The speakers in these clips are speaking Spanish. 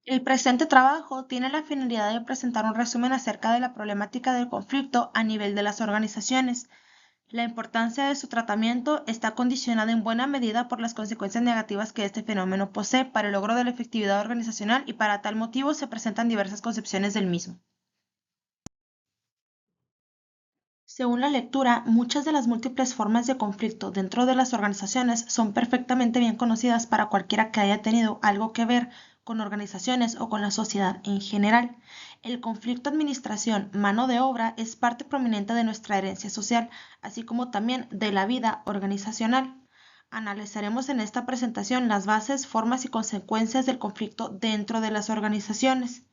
El presente trabajo tiene la finalidad de presentar un resumen acerca de la problemática del conflicto a nivel de las organizaciones. La importancia de su tratamiento está condicionada en buena medida por las consecuencias negativas que este fenómeno posee para el logro de la efectividad organizacional y para tal motivo se presentan diversas concepciones del mismo. Según la lectura, muchas de las múltiples formas de conflicto dentro de las organizaciones son perfectamente bien conocidas para cualquiera que haya tenido algo que ver con organizaciones o con la sociedad en general. El conflicto administración-mano de obra es parte prominente de nuestra herencia social, así como también de la vida organizacional. Analizaremos en esta presentación las bases, formas y consecuencias del conflicto dentro de las organizaciones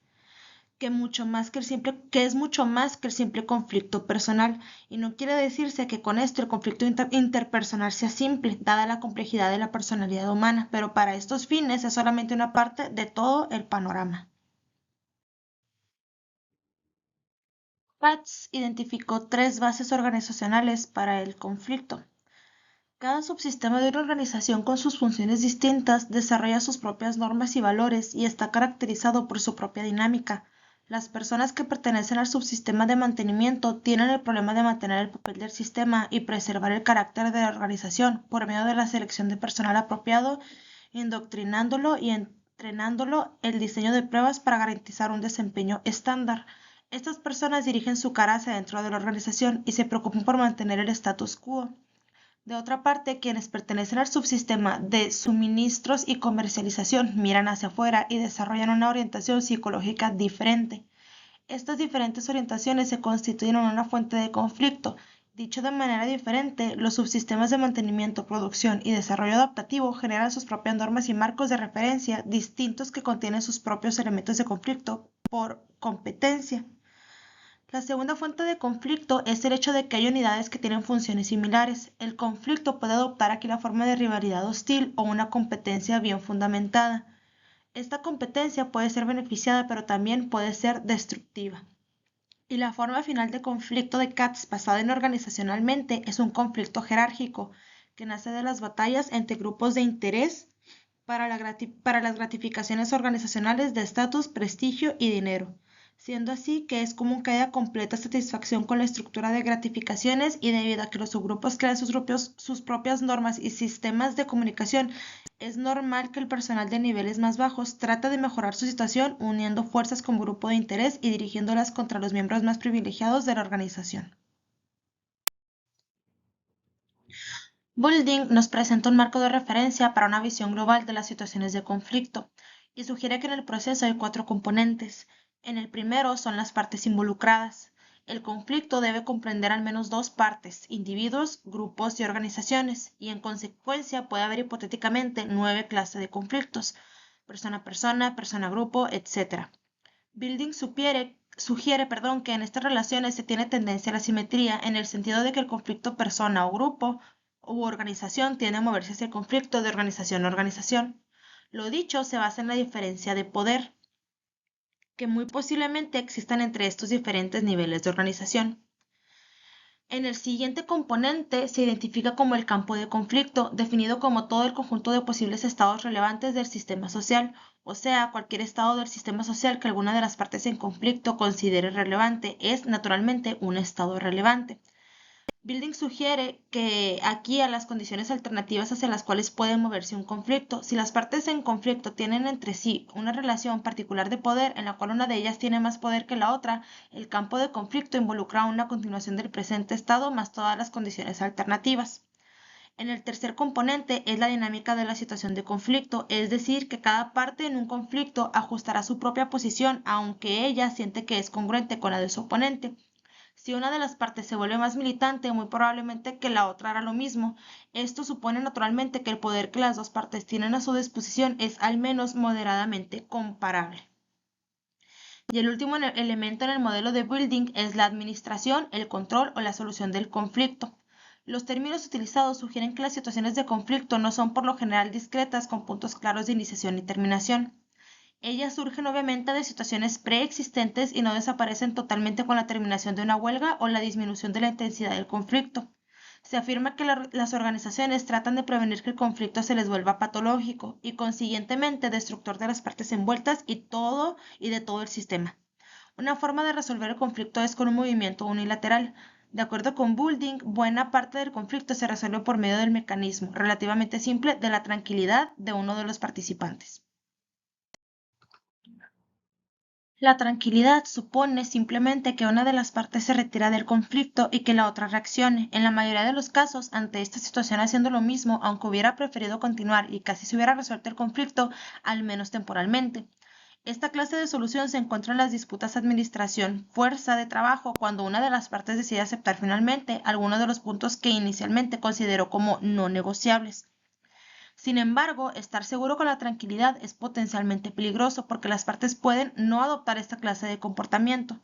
que es mucho más que el simple conflicto personal, y no quiere decirse que con esto el conflicto interpersonal sea simple, dada la complejidad de la personalidad humana, pero para estos fines es solamente una parte de todo el panorama. Katz identificó tres bases organizacionales para el conflicto. Cada subsistema de una organización con sus funciones distintas desarrolla sus propias normas y valores y está caracterizado por su propia dinámica. Las personas que pertenecen al subsistema de mantenimiento tienen el problema de mantener el papel del sistema y preservar el carácter de la organización por medio de la selección de personal apropiado, indoctrinándolo y entrenándolo el diseño de pruebas para garantizar un desempeño estándar. Estas personas dirigen su cara hacia dentro de la organización y se preocupan por mantener el status quo. De otra parte, quienes pertenecen al subsistema de suministros y comercialización miran hacia afuera y desarrollan una orientación psicológica diferente. Estas diferentes orientaciones se constituyen en una fuente de conflicto. Dicho de manera diferente, los subsistemas de mantenimiento, producción y desarrollo adaptativo generan sus propias normas y marcos de referencia distintos que contienen sus propios elementos de conflicto por competencia. La segunda fuente de conflicto es el hecho de que hay unidades que tienen funciones similares. El conflicto puede adoptar aquí la forma de rivalidad hostil o una competencia bien fundamentada. Esta competencia puede ser beneficiada, pero también puede ser destructiva. Y la forma final de conflicto de Katz basada en organizacionalmente es un conflicto jerárquico que nace de las batallas entre grupos de interés para las gratificaciones organizacionales de estatus, prestigio y dinero, siendo así que es común que haya completa satisfacción con la estructura de gratificaciones y debido a que los subgrupos crean sus propias normas y sistemas de comunicación, es normal que el personal de niveles más bajos trate de mejorar su situación uniendo fuerzas con grupo de interés y dirigiéndolas contra los miembros más privilegiados de la organización. Building nos presenta un marco de referencia para una visión global de las situaciones de conflicto y sugiere que en el proceso hay cuatro componentes. En el primero son las partes involucradas. El conflicto debe comprender al menos dos partes, individuos, grupos y organizaciones, y en consecuencia puede haber hipotéticamente 9 clases de conflictos, persona a persona, persona a grupo, etc. Building sugiere que en estas relaciones se tiene tendencia a la simetría en el sentido de que el conflicto persona o grupo u organización tiende a moverse hacia el conflicto de organización a organización. Lo dicho se basa en la diferencia de poder que muy posiblemente existan entre estos diferentes niveles de organización. En el siguiente componente se identifica como el campo de conflicto, definido como todo el conjunto de posibles estados relevantes del sistema social, o sea, cualquier estado del sistema social que alguna de las partes en conflicto considere relevante es, naturalmente, un estado relevante. Building sugiere que aquí a las condiciones alternativas hacia las cuales puede moverse un conflicto. Si las partes en conflicto tienen entre sí una relación particular de poder en la cual una de ellas tiene más poder que la otra, el campo de conflicto involucra una continuación del presente estado más todas las condiciones alternativas. En el tercer componente es la dinámica de la situación de conflicto, es decir, que cada parte en un conflicto ajustará su propia posición aunque ella siente que es congruente con la de su oponente. Si una de las partes se vuelve más militante, muy probablemente que la otra hará lo mismo. Esto supone naturalmente que el poder que las dos partes tienen a su disposición es al menos moderadamente comparable. Y el último elemento en el modelo de Building es la administración, el control o la solución del conflicto. Los términos utilizados sugieren que las situaciones de conflicto no son por lo general discretas con puntos claros de iniciación y terminación. Ellas surgen obviamente de situaciones preexistentes y no desaparecen totalmente con la terminación de una huelga o la disminución de la intensidad del conflicto. Se afirma que las organizaciones tratan de prevenir que el conflicto se les vuelva patológico y consiguientemente destructor de las partes envueltas y de todo el sistema. Una forma de resolver el conflicto es con un movimiento unilateral. De acuerdo con Boulding, buena parte del conflicto se resuelve por medio del mecanismo relativamente simple de la tranquilidad de uno de los participantes. La tranquilidad supone simplemente que una de las partes se retira del conflicto y que la otra reaccione, en la mayoría de los casos, ante esta situación haciendo lo mismo, aunque hubiera preferido continuar y casi se hubiera resuelto el conflicto, al menos temporalmente. Esta clase de solución se encuentra en las disputas administración-fuerza de trabajo cuando una de las partes decide aceptar finalmente algunos de los puntos que inicialmente consideró como no negociables. Sin embargo, estar seguro con la tranquilidad es potencialmente peligroso porque las partes pueden no adoptar esta clase de comportamiento.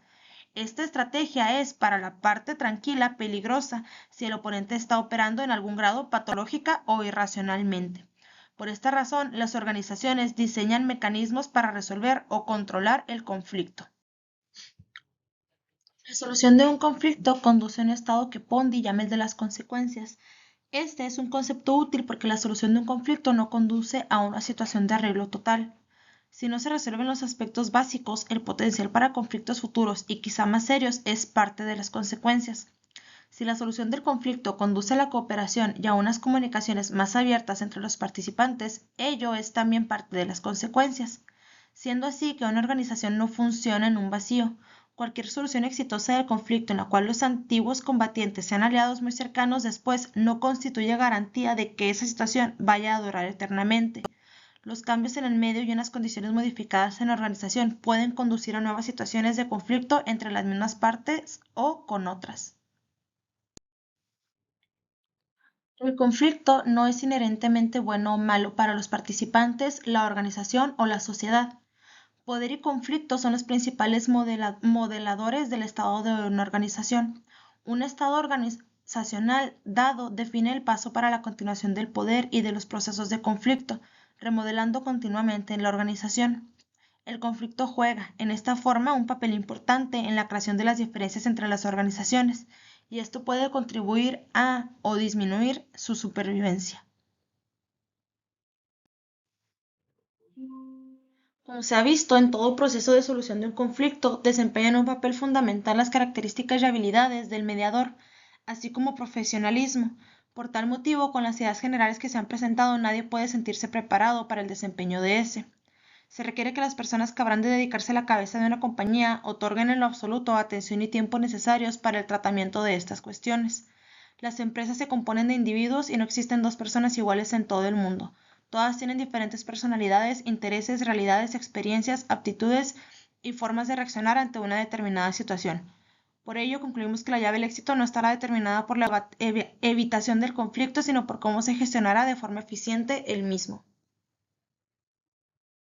Esta estrategia es, para la parte tranquila, peligrosa si el oponente está operando en algún grado patológica o irracionalmente. Por esta razón, las organizaciones diseñan mecanismos para resolver o controlar el conflicto. La solución de un conflicto conduce a un estado que Pondey llama el de las consecuencias. Este es un concepto útil porque la solución de un conflicto no conduce a una situación de arreglo total. Si no se resuelven los aspectos básicos, el potencial para conflictos futuros y quizá más serios es parte de las consecuencias. Si la solución del conflicto conduce a la cooperación y a unas comunicaciones más abiertas entre los participantes, ello es también parte de las consecuencias, siendo así que una organización no funciona en un vacío. Cualquier solución exitosa del conflicto en la cual los antiguos combatientes sean aliados muy cercanos después no constituye garantía de que esa situación vaya a durar eternamente. Los cambios en el medio y unas condiciones modificadas en la organización pueden conducir a nuevas situaciones de conflicto entre las mismas partes o con otras. El conflicto no es inherentemente bueno o malo para los participantes, la organización o la sociedad. Poder y conflicto son los principales modeladores del estado de una organización. Un estado organizacional dado define el paso para la continuación del poder y de los procesos de conflicto, remodelando continuamente en la organización. El conflicto juega, en esta forma, un papel importante en la creación de las diferencias entre las organizaciones, y esto puede contribuir a o disminuir su supervivencia. Como se ha visto, en todo proceso de solución de un conflicto desempeñan un papel fundamental las características y habilidades del mediador, así como profesionalismo. Por tal motivo, con las ideas generales que se han presentado, nadie puede sentirse preparado para el desempeño de ese. Se requiere que las personas que habrán de dedicarse a la cabeza de una compañía otorguen en lo absoluto atención y tiempo necesarios para el tratamiento de estas cuestiones. Las empresas se componen de individuos y no existen dos personas iguales en todo el mundo. Todas tienen diferentes personalidades, intereses, realidades, experiencias, aptitudes y formas de reaccionar ante una determinada situación. Por ello, concluimos que la llave del éxito no estará determinada por la evitación del conflicto, sino por cómo se gestionará de forma eficiente el mismo.